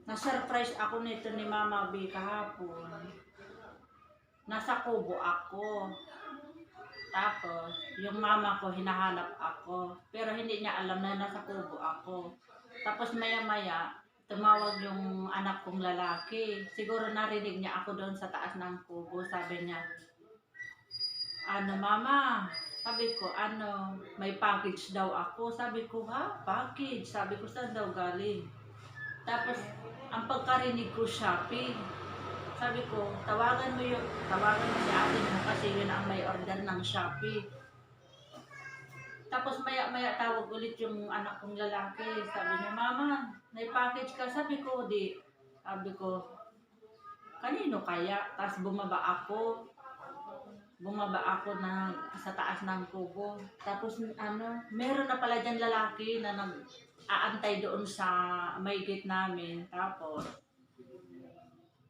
Na-surprise ako nito ni Mama B kahapon. Nasa Kubo ako. Tapos, yung mama ko hinahanap ako. Pero hindi niya alam na nasa Kubo ako. Tapos maya-maya, tumawag yung anak kong lalaki. Siguro narinig niya ako doon sa taas ng kubo. Sabi niya, ano mama? Sabi ko, ano, may package daw ako. Sabi ko, ha? Package? Sabi ko, saan daw galing? Tapos, ang pagkarinig ko, shopping. Sabi ko, tawagan mo si ate mo kasi yun ang may order ng Shopee. Tapos maya-maya tawag ulit yung anak kong lalaki. Sabi niya, mama, may package ka? Sabi ko, di. Sabi ko, kanino kaya? Tapos bumaba ako na sa taas ng kubo. Tapos ano, meron na pala dyan lalaki na nag-aantay doon sa may gate namin. Tapos,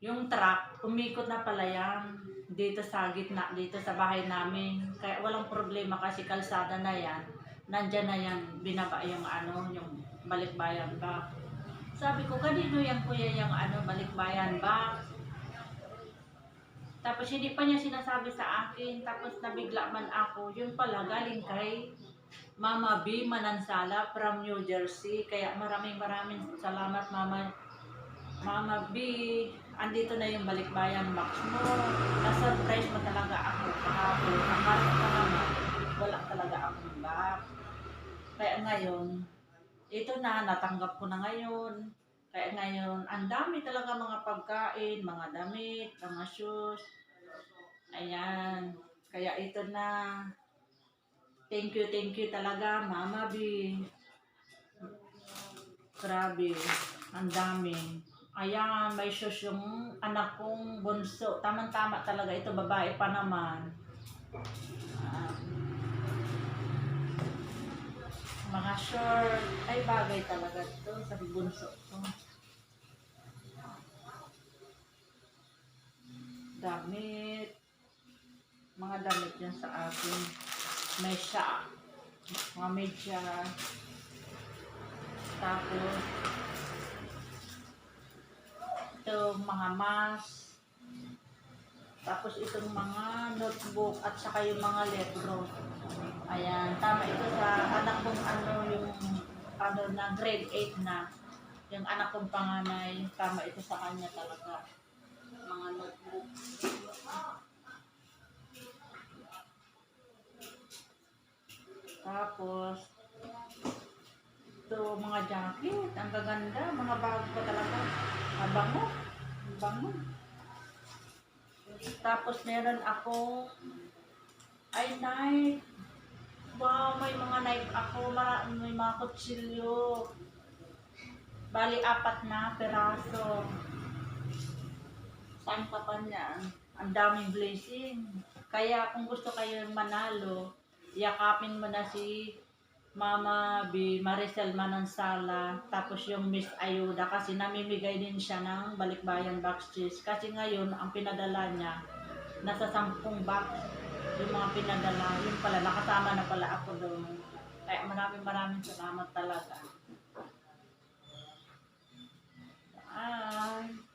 yung truck, umikot na pala yan dito sa gitna, dito sa bahay namin. Kaya walang problema kasi kalsada na yan. Nandyan na yan, binaba yung ano, yung balikbayan ba. Sabi ko, kanino yan kuya yung ano, balikbayan ba? Tapos hindi pa niya sinasabi sa akin, tapos nabigla man ako. Yun pala, galing kay Mama B Manansala from New Jersey. Kaya maraming salamat Mama B. Andito na yung balikbayan box mo. Na-surprise mo talaga ako kahapon. Akala ko naman, wala talaga akong box. Kaya ngayon, ito na, natanggap ko na ngayon. Kaya ngayon, ang dami talaga mga pagkain, mga damit, mga shoes. Ayan. Kaya ito na. Thank you talaga, Mama B. Grabe, ang dami. Ayan, may shoes yung anak kong bunso. Tamang-tama talaga ito, babae pa naman. Mga short, ay bagay talaga ito sa bunso ko. Damit, mga damit yan sa akin. May siya, mga medya. Tapos, ito, mga mask. Tapos itong mga notebook at saka yung mga libro. Ayan, tama ito sa anak kong ano, yung ano na grade 8 na. Yung anak kong panganay, tama ito sa kanya talaga. Mga notebook. Tapos, ito mga jacket, ang gaganda, mga bago ko talaga. Bango, bango. Tapos meron ako ay knife. Wow, may mga knife ako, may mga kutsilyo. Bali, 4 na peraso. Saan ka pa niyan? Ang daming blessing. Kaya kung gusto kayo manalo, yakapin mo na si Mama B, Maricel Manansala, tapos yung Miss Ayuda kasi namimigay din siya ng balikbayan box cheese. Kasi ngayon, ang pinadala niya, nasa 10 box yung mga pinadala. Yung pala, nakasama na pala ako doon. Kaya maraming salamat talaga. Bye!